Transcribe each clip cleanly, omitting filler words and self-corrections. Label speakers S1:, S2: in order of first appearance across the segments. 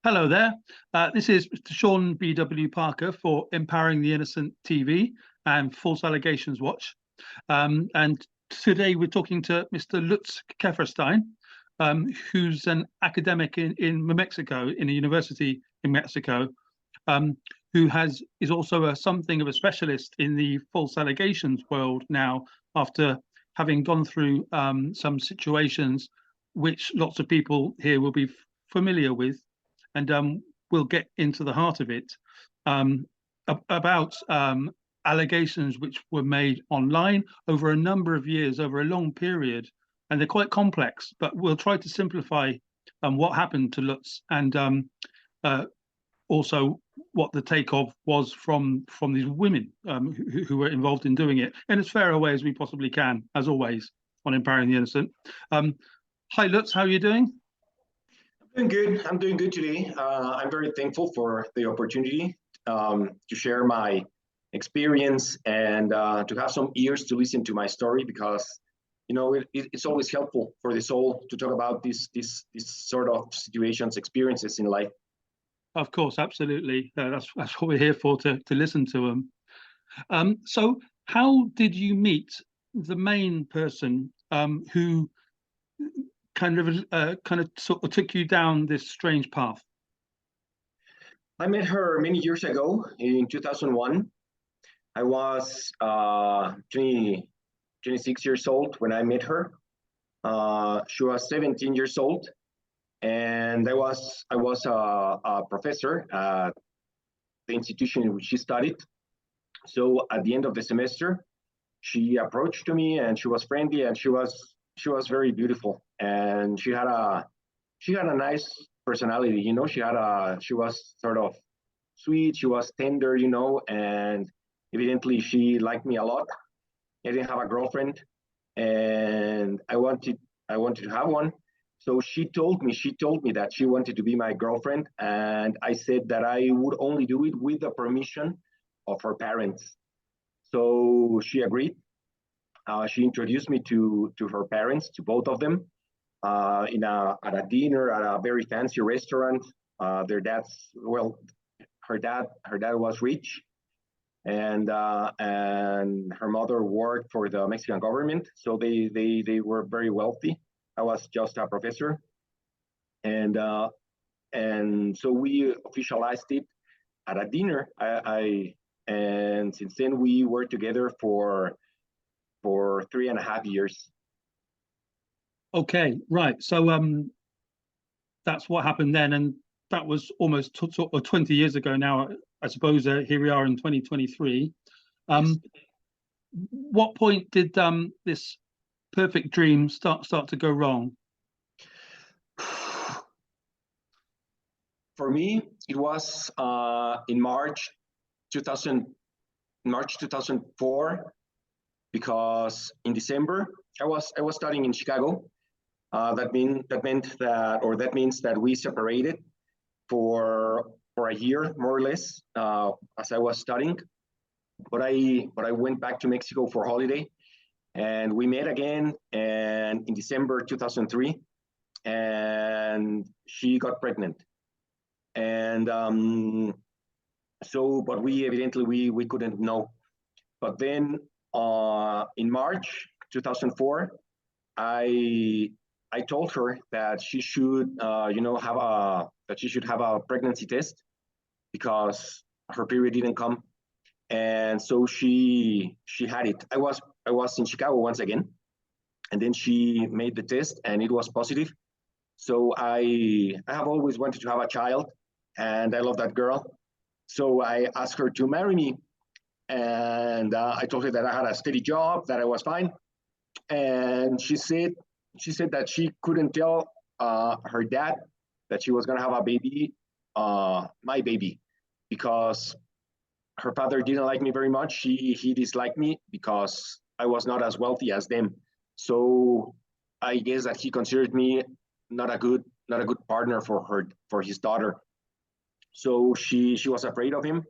S1: Hello there. This is Mr. Sean B.W. Parker for Empowering the Innocent TV and False Allegations Watch. And today we're talking to Mr. Lutz Keferstein, who's an academic in Mexico, in a university in Mexico, who is also something of a specialist in the false allegations world now, after having gone through some situations which lots of people here will be familiar with. And we'll get into the heart of it, about allegations which were made online over a number of years, over a long period, and they're quite complex, but we'll try to simplify what happened to Lutz, and also what the takeoff was from these women who were involved in doing it in as fair a way as we possibly can, as always, on Empowering the Innocent. Hi, Lutz, how are you doing?
S2: Doing good. I'm doing good today. I'm very thankful for the opportunity to share my experience and to have some ears to listen to my story, because it's always helpful for the soul to talk about these sort of situations, experiences in life.
S1: Of course, absolutely. That's what we're here for, to listen to them. So, how did you meet the main person who kind of sort of took you down this strange path?
S2: I met her many years ago in 2001. I was 26 years old when I met her. She was 17 years old, and I was a professor at the institution in which she studied. So at the end of the semester, she approached to me, and she was friendly, and she was very beautiful, and she had a nice personality. She was sort of sweet, she was tender, and evidently she liked me a lot. I didn't have a girlfriend, and I wanted to have one. So she told me that she wanted to be my girlfriend, and I said that I would only do it with the permission of her parents. So she agreed. She introduced me to her parents, to both of them, at a dinner at a very fancy restaurant. Her dad was rich, and her mother worked for the Mexican government, so they were very wealthy. I was just a professor, and so we officialized it at a dinner. And since then we were together for 3.5 years.
S1: Okay, right. So that's what happened then, and that was almost 20 years ago now. I suppose here we are in 2023. What point did this perfect dream start to go wrong?
S2: For me, it was in March 2004, because in December I was studying in Chicago. That means that we separated for a year, more or less, as I was studying. But I went back to Mexico for holiday, and we met again, and in December 2003, and she got pregnant. And but we evidently we couldn't know. But then in March 2004, I told her that she should have a pregnancy test, because her period didn't come. And so she had it. I was in Chicago once again, and then she made the test, and it was positive. So I have always wanted to have a child, and I love that girl. So I asked her to marry me, and I told her that I had a steady job, that I was fine. And she said that she couldn't tell her dad that she was gonna have a baby, my baby, because her father didn't like me very much. He disliked me because I was not as wealthy as them. So I guess that he considered me not a good partner for his daughter. So she was afraid of him,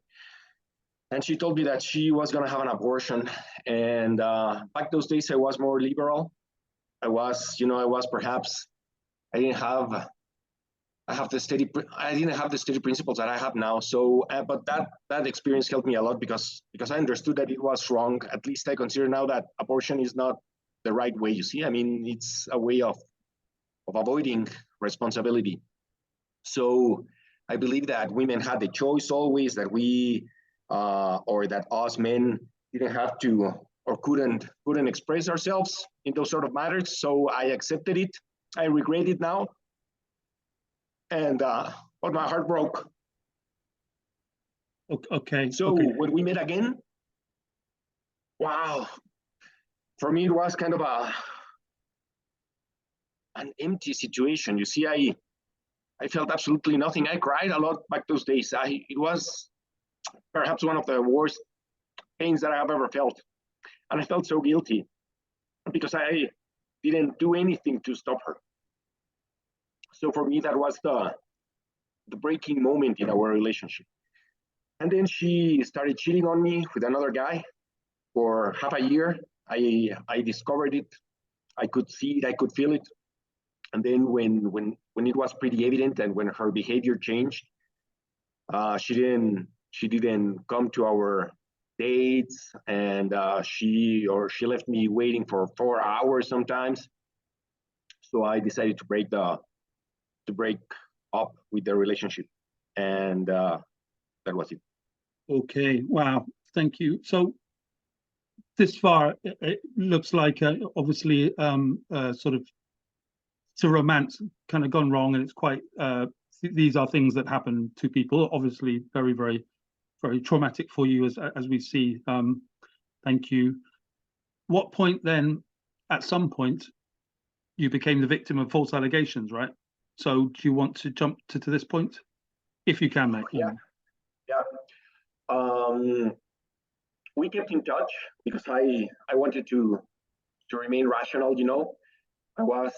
S2: and she told me that she was gonna have an abortion. And back those days, I was more liberal. I was perhaps, I didn't have I didn't have the steady principles that I have now. So, but that experience helped me a lot because I understood that it was wrong. At least I consider now that abortion is not the right way. You see, I mean, it's a way of avoiding responsibility. So I believe that women had the choice always, that we or that us men didn't have to or couldn't express ourselves in those sort of matters. So I accepted it. I regret it now, and but my heart broke.
S1: Okay.
S2: So
S1: okay.
S2: when we met again, wow, for me it was kind of an empty situation. You see, I felt absolutely nothing. I cried a lot back those days. It was perhaps one of the worst pains that I have ever felt, and I felt so guilty because I didn't do anything to stop her. So for me, that was the breaking moment in our relationship. And then she started cheating on me with another guy for half a year. I discovered it. I could see it. I could feel it. And then when it was pretty evident and when her behavior changed, she didn't come to our dates, and she left me waiting for 4 hours sometimes. So I decided to break up with the relationship, and that was it.
S1: Okay. Wow. Thank you. So this far, it looks like obviously sort of it's a romance kind of gone wrong, and it's quite. These are things that happen to people. Obviously, very, very, very traumatic for you, as we see. Thank you. What point then? At some point, you became the victim of false allegations, right? So, do you want to jump to this point, if you can, mate?
S2: Yeah, yeah. We kept in touch because I wanted to remain rational. You know, I was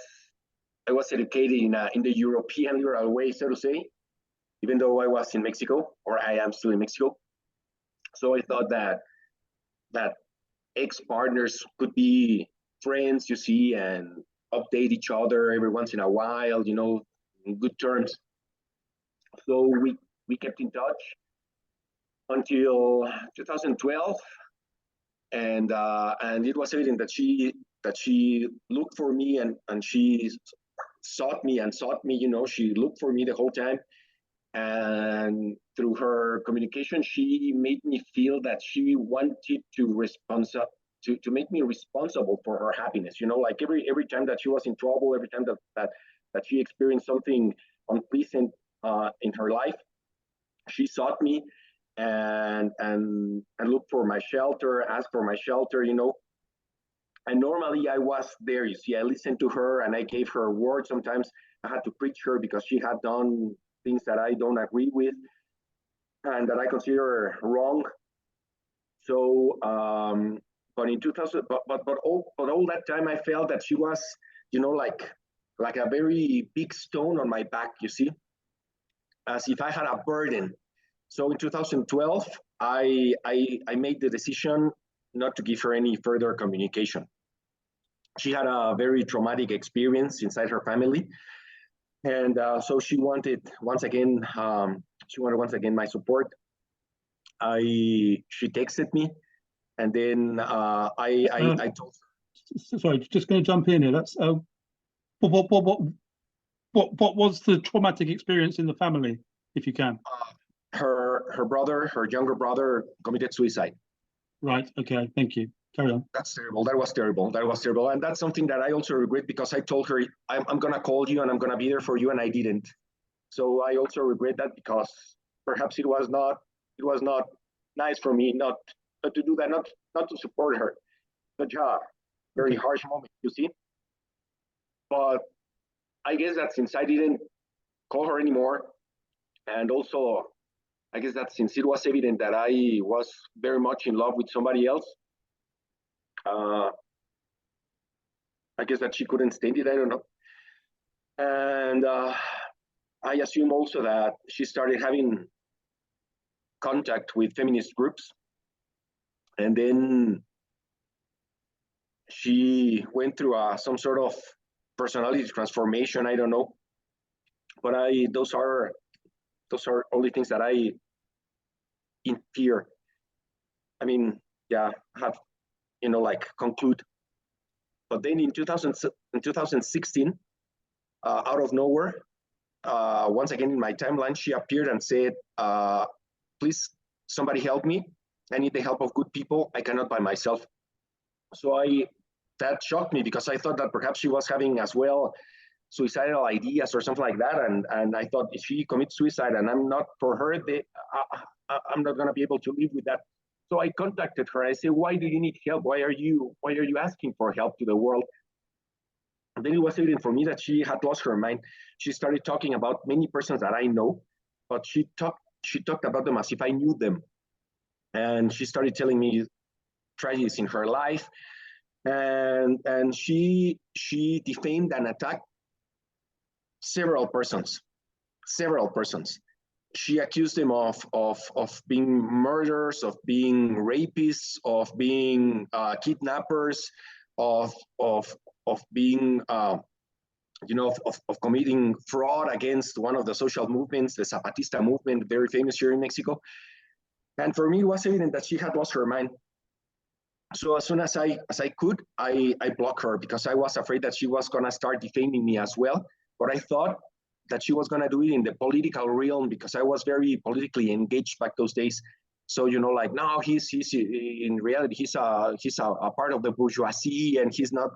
S2: I was educated in the European liberal way, so to say, even though I was in Mexico, or I am still in Mexico. So I thought that ex partners could be friends, you see, and update each other every once in a while, you know, in good terms. So we kept in touch until 2012, and it was evident that she looked for me, and she sought me. You know, she looked for me the whole time, and through her communication, she made me feel that she wanted to make me responsible for her happiness. You know, like every time that she was in trouble, every time that she experienced something unpleasant in her life, she sought me and looked for my shelter, asked for my shelter. You know, and normally I was there. You see, I listened to her and I gave her words. Sometimes I had to preach her because she had done things that I don't agree with and that I consider wrong. So, but in 2000, but all that time, I felt that she was, you know, like a very big stone on my back. You see, as if I had a burden. So in 2012, I made the decision not to give her any further communication. She had a very traumatic experience inside her family, and so she wanted once again my support. She texted me, and then I told her.
S1: Sorry, just going to jump in here. That's what was the traumatic experience in the family, if you can?
S2: Her younger brother, committed suicide.
S1: Right. Okay. Thank you. Carry on.
S2: That's terrible. That was terrible. That was terrible, and that's something that I also regret because I told her I'm gonna call you and I'm gonna be there for you, and I didn't. So I also regret that because perhaps it was not nice for me not to do that, not to support her. Such a very harsh moment, you see. But I guess that since I didn't call her anymore, and also I guess that since it was evident that I was very much in love with somebody else, uh, I guess that she couldn't stand it. I don't know. And I assume also that she started having contact with feminist groups. And then she went through some sort of personality transformation. I don't know. But those are only things that I in fear. I mean, yeah, have like conclude. But then in 2016, out of nowhere, once again in my timeline, she appeared and said, "Please, somebody help me. I need the help of good people. I cannot by myself." So that shocked me because I thought that perhaps she was having as well suicidal ideas or something like that, and I thought if she commits suicide and I'm not for her, I'm not going to be able to live with that. So I contacted her. I said, "Why do you need help? Why are you asking for help to the world?" And then it was evident for me that she had lost her mind. She started talking about many persons that I know, but she talked about them as if I knew them, and she started telling me tragedies in her life, and she defamed and attacked several persons. She accused them of being murderers, of being rapists, of being kidnappers, of being of committing fraud against one of the social movements, the Zapatista movement, very famous here in Mexico. And for me, it was evident that she had lost her mind. So as soon as I could, I blocked her because I was afraid that she was gonna start defaming me as well. But I thought that she was gonna do it in the political realm because I was very politically engaged back those days. So like no, he's in reality he's a part of the bourgeoisie and he's not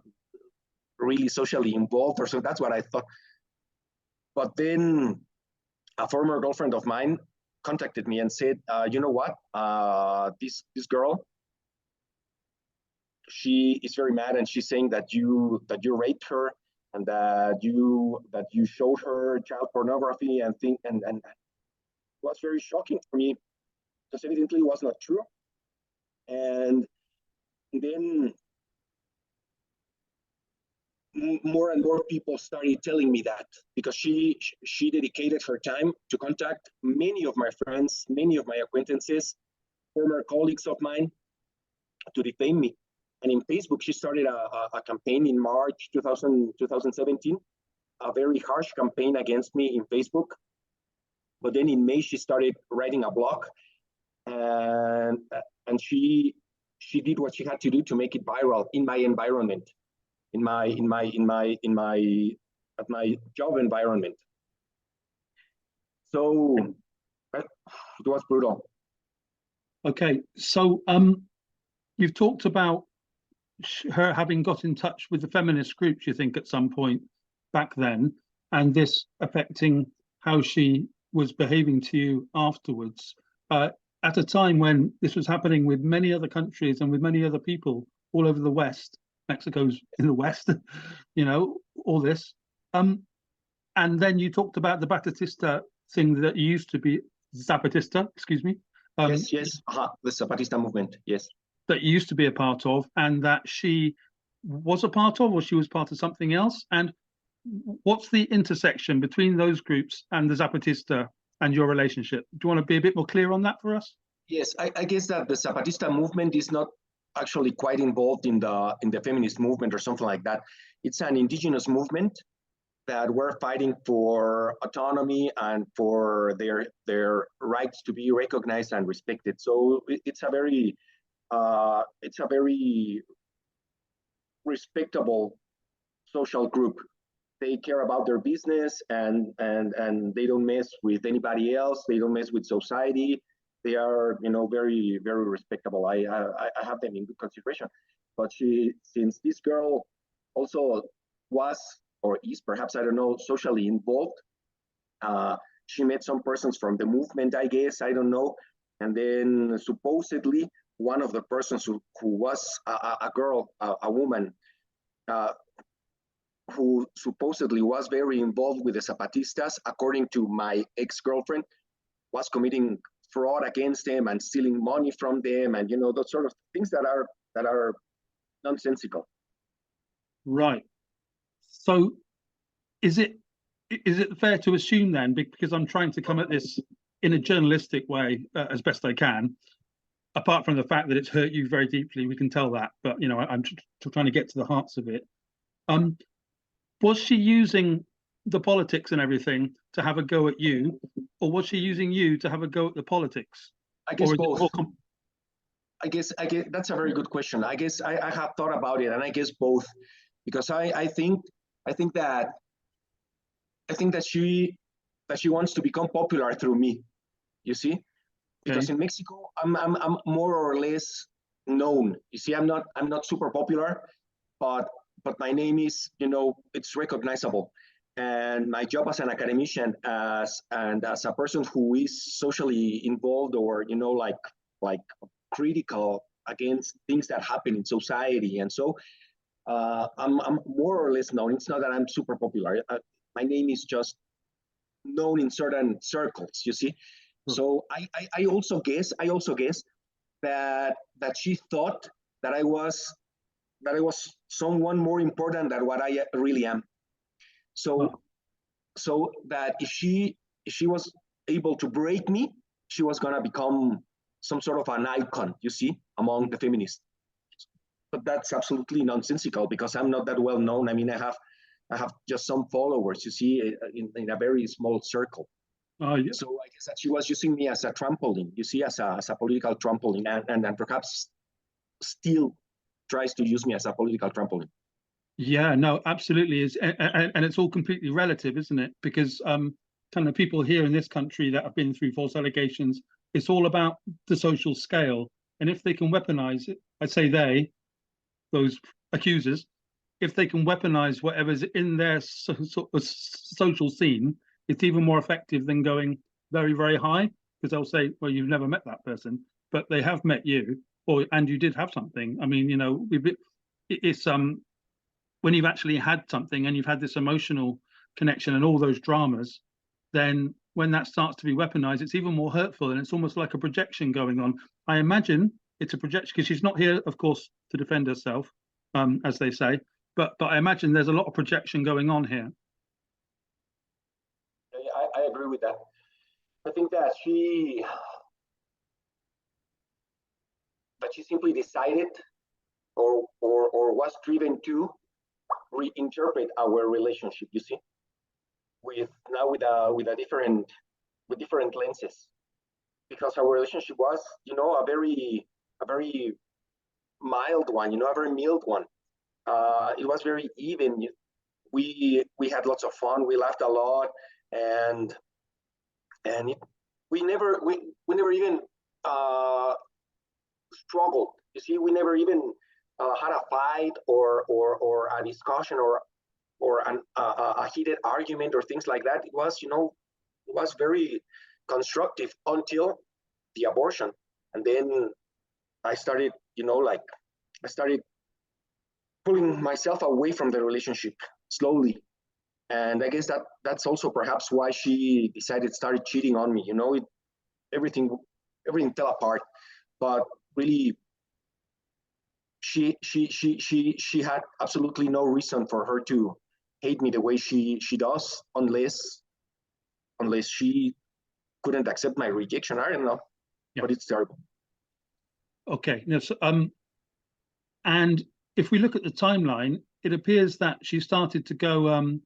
S2: really socially involved or so. That's what I thought. But then a former girlfriend of mine contacted me and said, "You know what? This girl, she is very mad and she's saying that you raped her and that you showed her child pornography and it was very shocking for me because evidently it was not true. And then more and more people started telling me that because she dedicated her time to contact many of my friends, many of my acquaintances, former colleagues of mine to defame me. And in Facebook, she started a campaign in March 2017, a very harsh campaign against me in Facebook. But then in May, she started writing a blog, and she did what she had to do to make it viral in my environment, at my job environment. So it was brutal.
S1: Okay, so you've talked about her having got in touch with the feminist groups, you think, at some point back then, and this affecting how she was behaving to you afterwards, at a time when this was happening with many other countries and with many other people all over the West. Mexico's in the West, all this. And then you talked about the Zapatista thing that used to be Zapatista, excuse me.
S2: Yes, the Zapatista movement, yes.
S1: That you used to be a part of, and that she was a part of, or she was part of something else. And what's the intersection between those groups and the Zapatista and your relationship? Do you want to be a bit more clear on that for us?
S2: Yes, I guess that the Zapatista movement is not actually quite involved in the feminist movement or something like that. It's an indigenous movement that were fighting for autonomy and for their rights to be recognized and respected. So it's a very respectable social group. They care about their business and they don't mess with anybody else. They don't mess with society. They are, very, very respectable. I have them in good consideration. But since this girl also was or is, perhaps, I don't know, socially involved, she met some persons from the movement, I guess, I don't know. And then supposedly one of the persons who was a girl, a woman, who supposedly was very involved with the Zapatistas, according to my ex-girlfriend, was committing fraud against them and stealing money from them, and those sort of things that are nonsensical.
S1: Right. So is it fair to assume then, because I'm trying to come at this in a journalistic way as best I can, apart from the fact that it's hurt you very deeply, we can tell that, but I'm trying to get to the hearts of it. Was she using the politics and everything to have a go at you, or was she using you to have a go at the politics?
S2: I guess
S1: Or is it
S2: both.
S1: more
S2: I guess that's a very good question. I guess I have thought about it, and I guess both, because I think that she wants to become popular through me. You see, because
S1: okay.
S2: in Mexico I'm more or less known. You see, I'm not super popular, but my name is, it's recognizable, and my job as an academician, as a person who is socially involved, or like critical against things that happen in society, and so I'm more or less known. It's not that I'm super popular. My name is just known in certain circles. You see, so I also guess that she thought that I was someone more important than what I really am. So that if she was able to break me, she was gonna become some sort of an icon, you see, among the feminists. But that's absolutely nonsensical, because I'm not that well known. I mean, I have just some followers, you see, in a very small circle.
S1: Yeah.
S2: So I guess that she was using me as a trampoline, you see, as a political trampoline, and perhaps still tries to use me as a political trampoline.
S1: Yeah, no, absolutely is, and it's all completely relative, isn't it? Because kind of people here in this country that have been through false allegations, it's all about the social scale, and if they can weaponize it, I say those accusers, if they can weaponize whatever's in their social scene, it's even more effective than going very, very high, because they'll say, well, you've never met that person, but they have met you, and you did have something. I mean, it's when you've actually had something and you've had this emotional connection and all those dramas, then when that starts to be weaponized, it's even more hurtful, and it's almost like a projection going on. I imagine it's a projection, because she's not here, of course, to defend herself, as they say, but I imagine there's a lot of projection going on here.
S2: I agree with that. I think that she simply decided, or was driven to reinterpret our relationship, you see, with different lenses, because our relationship was, a very mild one, a very mild one. It was very even. We had lots of fun. We laughed a lot, and we never even struggled. You see, we never even had a fight, or a discussion, or a heated argument, or things like that. It was, it was very constructive until the abortion, and then I started, I started pulling myself away from the relationship slowly, and I guess that's also perhaps why she started cheating on me. Everything fell apart, but really, she had absolutely no reason for her to hate me the way she does, unless she couldn't accept my rejection. I don't know, yeah. But it's terrible.
S1: Okay, yes, and if we look at the timeline, it appears that she started to go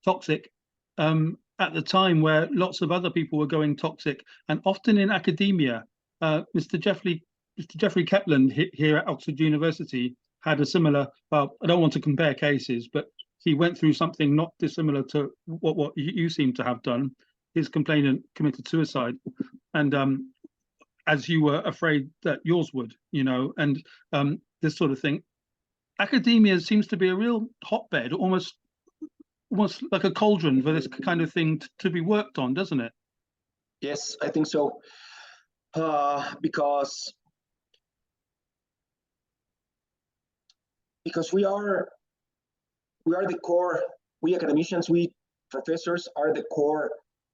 S1: toxic at the time where lots of other people were going toxic, and often in academia. Mr. Jeffrey Kaplan here at Oxford University had a similar. I don't want to compare cases, but he went through something not dissimilar to what you seem to have done. His complainant committed suicide, and as you were afraid that yours would, and this sort of thing. Academia seems to be a real hotbed, almost like a cauldron for this kind of thing to be worked on, doesn't it?
S2: Yes, I think so. Because we are the core. We academicians, we professors are the core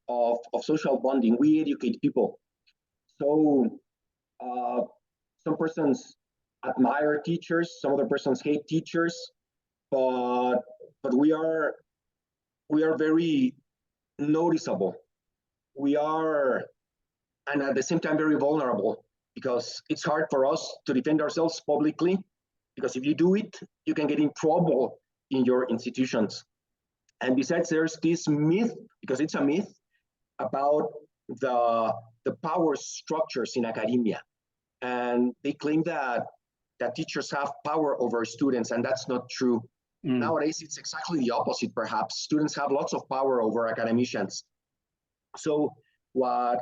S2: of social bonding. We educate people. So some persons admire teachers, some other persons hate teachers, but we are very noticeable. We are, and at the same time, very vulnerable, because it's hard for us to defend ourselves publicly, because if you do it, you can get in trouble in your institutions. And besides, there's this myth, because it's a myth, about the power structures in academia. And they claim that teachers have power over students, and that's not true. Nowadays, it's exactly the opposite, perhaps. Students have lots of power over academicians. So what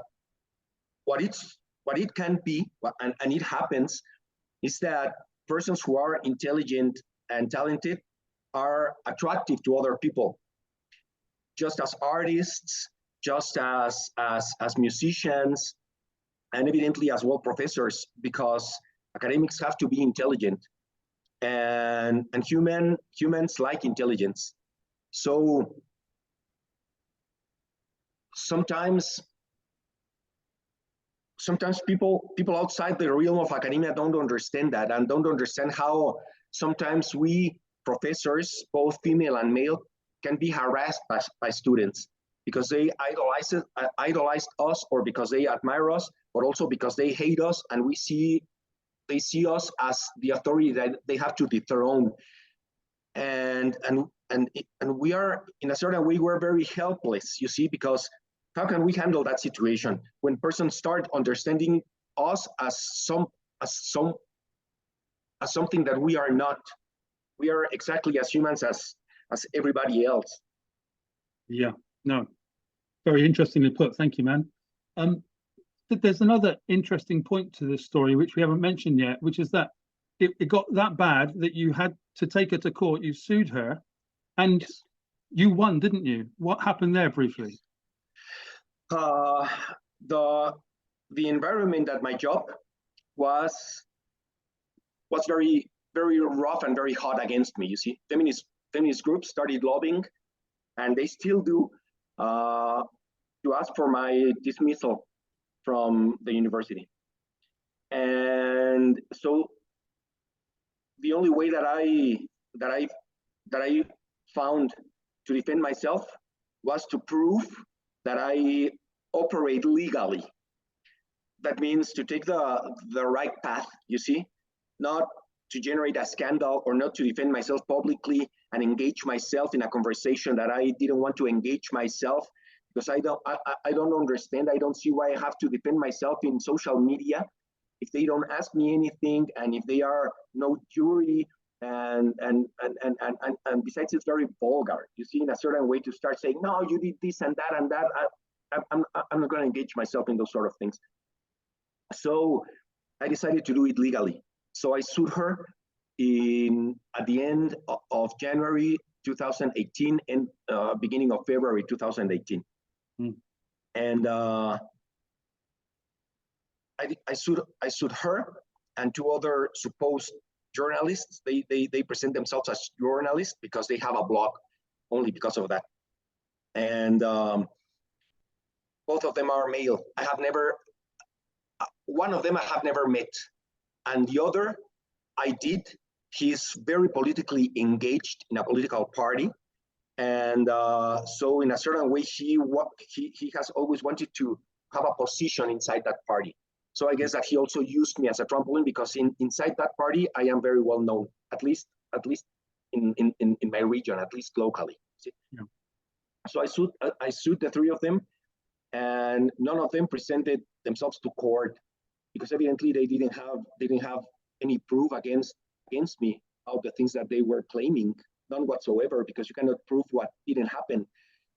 S2: it can be, and it happens, is that persons who are intelligent and talented are attractive to other people, just as artists, just as musicians, and evidently as well professors, because academics have to be intelligent, and humans like intelligence. So sometimes people outside the realm of academia don't understand that, and don't understand how sometimes we professors, both female and male, can be harassed by students because they idolize us, or because they admire us, but also because they hate us, and they see us as the authority that they have to dethrone. And we are, in a certain way, we're very helpless, you see, because how can we handle that situation when persons start understanding us as something that we are not? We are exactly as humans as everybody else.
S1: Yeah, no, very interestingly put. Thank you, man. There's another interesting point to this story, which we haven't mentioned yet, which is that it got that bad that you had to take her to court. You sued her, and
S2: yes,
S1: you won, didn't you? What happened there briefly?
S2: The environment at my job was very, very rough and very hot against me. You see, feminist groups started lobbying, and they still do, to ask for my dismissal from the university. And so the only way that I found to defend myself was to prove that I operate legally. That means to take the right path, you see, not to generate a scandal, or not to defend myself publicly and engage myself in a conversation that I didn't want to engage myself, because I don't understand. I don't see why I have to defend myself in social media if they don't ask me anything, and if they are no jury, and besides, it's very vulgar, you see, in a certain way, to start saying, no, you did this and that and that. I'm not going to engage myself in those sort of things. So I decided to do it legally. So I sued her at the end of January 2018 and beginning of February 2018. And I sued her and two other supposed journalists. They present themselves as journalists because they have a blog, only because of that. And both of them are male. One of them I have never met, and the other I did. He's very politically engaged in a political party, and so in a certain way, he has always wanted to have a position inside that party. So I guess that he also used me as a trampoline, because inside that party, I am very well known, at least in my region, at least locally. Yeah. So I sued the three of them, and none of them presented themselves to court, because evidently they didn't have any proof against me of the things that they were claiming, none whatsoever, because you cannot prove what didn't happen.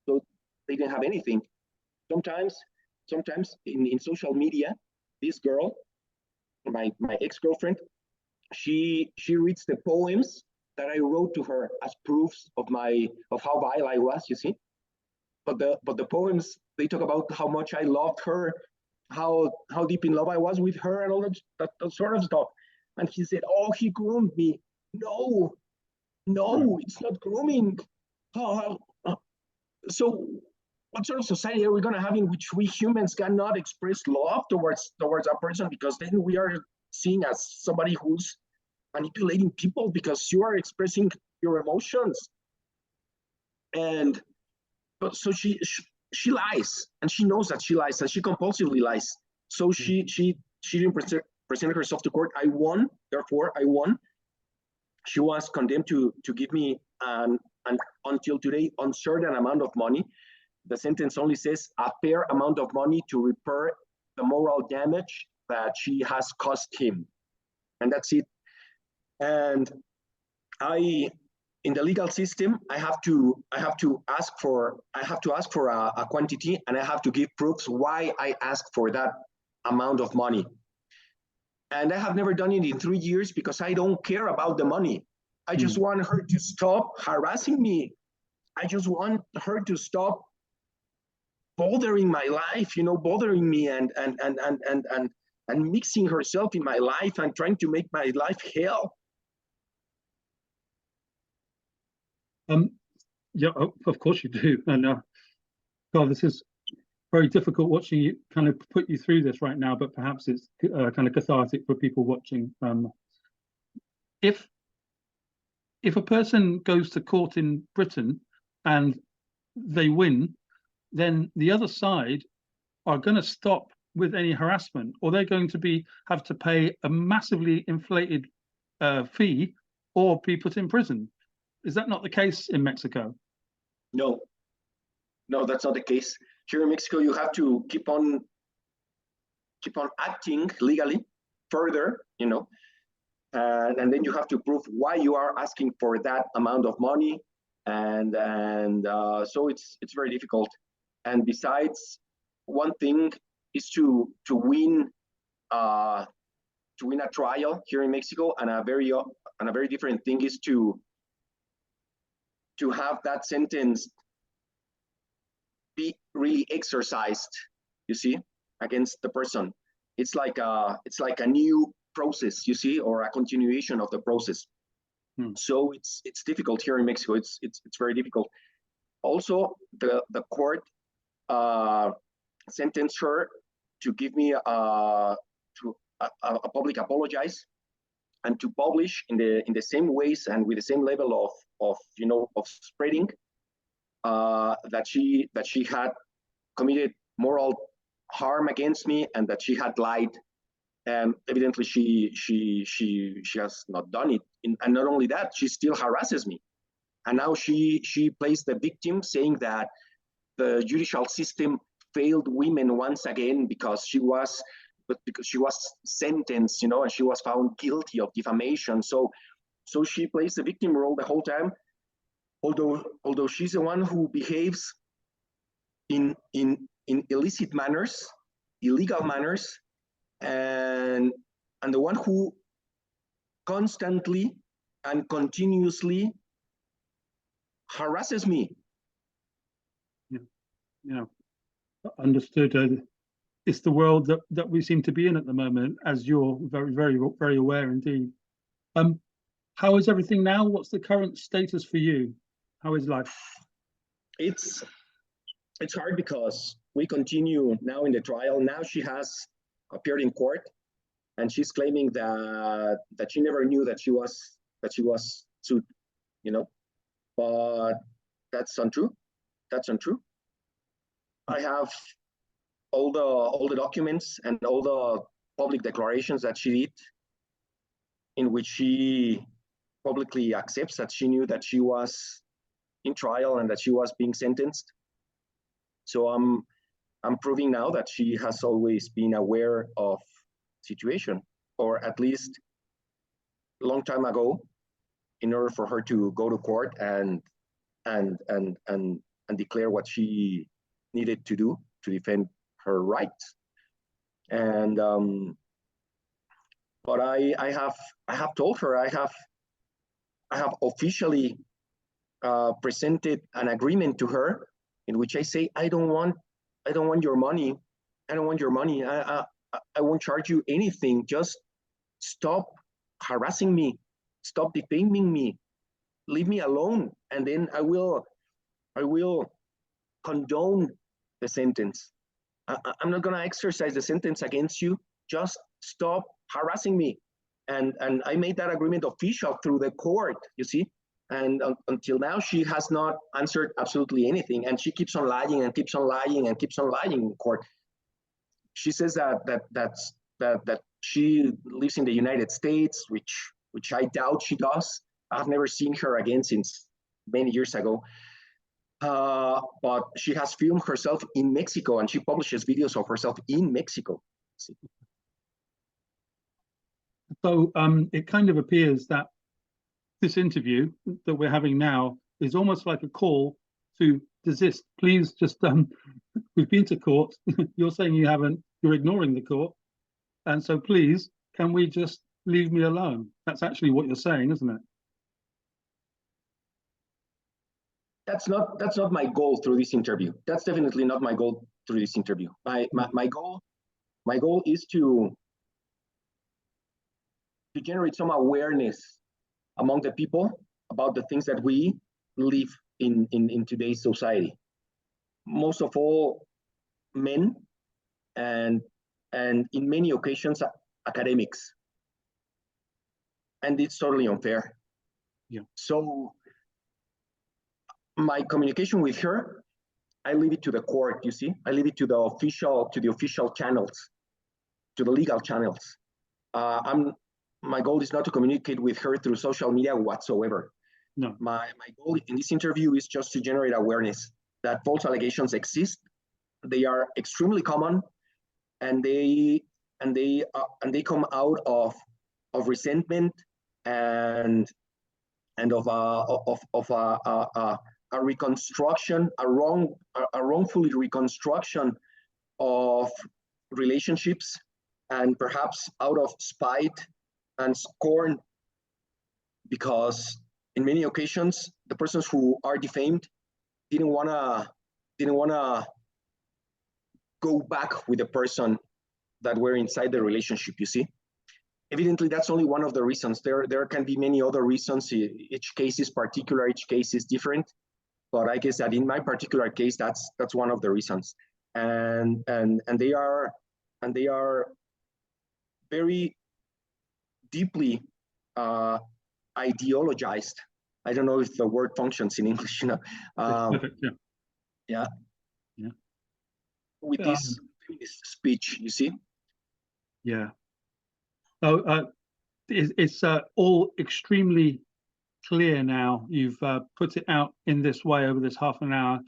S2: So they didn't have anything. Sometimes in social media, this girl, my ex-girlfriend, she reads the poems that I wrote to her as proofs of how vile I was, you see. But the poems, they talk about how much I loved her, how deep in love I was with her, and all that sort of stuff. And he said, oh, he groomed me. No, it's not grooming. So what sort of society are we going to have in which we humans cannot express love towards a person, because then we are seen as somebody who's manipulating people because you are expressing your emotions? And so she lies, and she knows that she lies, and she compulsively lies. So she didn't present herself to court. I won, therefore I won. She was condemned to give me an and until today, uncertain amount of money. The sentence only says a fair amount of money to repair the moral damage that she has caused him. And that's it. And in the legal system, I have to ask for a quantity, and I have to give proofs why I ask for that amount of money. And I have never done it in 3 years because I don't care about the money. I just want her to stop harassing me. I just want her to stop bothering my life, bothering me and mixing herself in my life and trying to make my life hell.
S1: Yeah, of course you do. And God, this is very difficult watching you kind of put you through this right now, but perhaps it's kind of cathartic for people watching. If a person goes to court in Britain and they win, then the other side are going to stop with any harassment, or they're going to have to pay a massively inflated fee or be put in prison. Is that not the case in Mexico?
S2: No, that's not the case. Here in Mexico, you have to keep on acting legally further, and then you have to prove why you are asking for that amount of money, and so it's very difficult. And besides, one thing is to win a trial here in Mexico, and a very different thing is to have that sentence be really exercised, you see, against the person. It's like a new process, you see, or a continuation of the process. So it's difficult here in Mexico. It's very difficult. Also, the court sentenced her to give me a public apologize, and to publish in the same ways and with the same level of spreading that she had committed moral harm against me, and that she had lied. Evidently, she has not done it. And not only that, she still harasses me. And now she plays the victim, saying that the judicial system failed women once again because she was sentenced, and she was found guilty of defamation. So she plays the victim role the whole time, although she's the one who behaves in illicit manners, illegal manners, and the one who constantly and continuously harasses me.
S1: Yeah, understood. It's the world that we seem to be in at the moment, as you're very, very, very aware indeed. How is everything now? What's the current status for you? How is life?
S2: It's hard because we continue now in the trial. Now she has appeared in court, and she's claiming that she never knew that she was sued, but that's untrue. I have all the documents and all the public declarations that she did, in which she publicly accepts that she knew that she was in trial and that she was being sentenced. So I'm proving now that she has always been aware of situation, or at least a long time ago, in order for her to go to court and declare what she needed to do to defend her rights. And but I have told her, I have officially presented an agreement to her, in which I say, I don't want your money. I don't want your money. I won't charge you anything. Just stop harassing me. Stop defaming me. Leave me alone, and then I will condone the sentence. I'm not going to exercise the sentence against you. Just stop harassing me. And I made that agreement official through the court, you see. And until now, she has not answered absolutely anything. And she keeps on lying and keeps on lying and keeps on lying in court. She says that she lives in the United States, which I doubt she does. I've never seen her again since many years ago. But she has filmed herself in Mexico, and she publishes videos of herself in Mexico.
S1: So it kind of appears that this interview that we're having now is almost like a call to desist. Please just, we've been to court. You're saying you haven't, you're ignoring the court. And so please, can we just leave me alone? That's actually what you're saying, isn't it?
S2: That's not my goal through this interview. That's definitely not my goal through this interview. My goal is to generate some awareness among the people about the things that we live in today's society. Most of all, men, and in many occasions, academics. And it's totally unfair.
S1: Yeah.
S2: So my communication with her, I leave it to the court, you see. I leave it to the official channels, to the legal channels. My goal is not to communicate with her through social media whatsoever.
S1: No.
S2: My goal in this interview is just to generate awareness that false allegations exist. They are extremely common, and they come out of resentment and of a reconstruction, a wrongful reconstruction of relationships, and perhaps out of spite and scorn, because in many occasions the persons who are defamed didn't wanna go back with the person that were inside the relationship, you see. Evidently, that's only one of the reasons. There can be many other reasons. Each case is particular, each case is different. But I guess that in my particular case, that's one of the reasons. And they are very deeply ideologized. I don't know if the word functions in English, you know.
S1: Perfect, yeah.
S2: With this speech, you see.
S1: Yeah. So it's all extremely clear now. You've put it out in this way over this half an hour.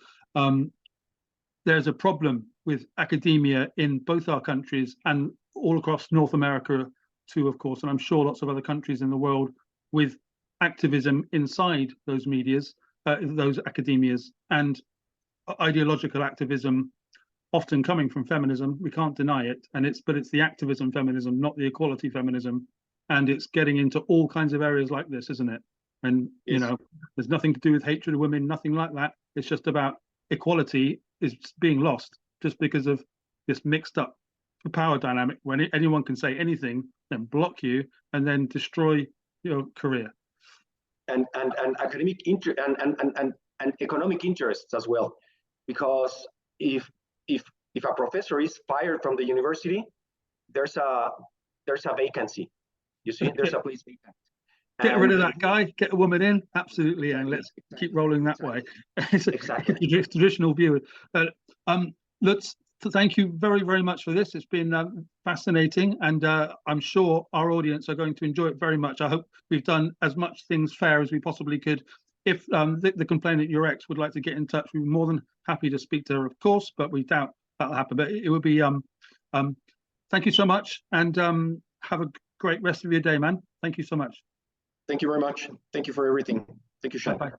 S1: There's a problem with academia in both our countries and all across North America too, of course, and I'm sure lots of other countries in the world, with activism inside those medias, those academias, and ideological activism often coming from feminism. We can't deny it, but it's the activism feminism, not the equality feminism, and it's getting into all kinds of areas like this, isn't it? And yes. You know, there's nothing to do with hatred of women, nothing like that. It's just about equality is being lost just because of this mixed up power dynamic when anyone can say anything, then block you and then destroy your career.
S2: And academic and economic interests as well, because if a professor is fired from the university, there's a vacancy. You see, there's a place vacant.
S1: Get rid of that guy, get a woman in, absolutely, and let's keep rolling that way. It's exactly a traditional view. Lutz, thank you very, very much for this. It's been fascinating, and I'm sure our audience are going to enjoy it very much. I hope we've done as much things fair as we possibly could. If the complainant, your ex, would like to get in touch, we're more than happy to speak to her, of course, but we doubt that'll happen. But it would be, thank you so much, and have a great rest of your day, man. Thank you so much.
S2: Thank you very much. Thank you for everything. Thank you, Sean.
S1: Bye-bye.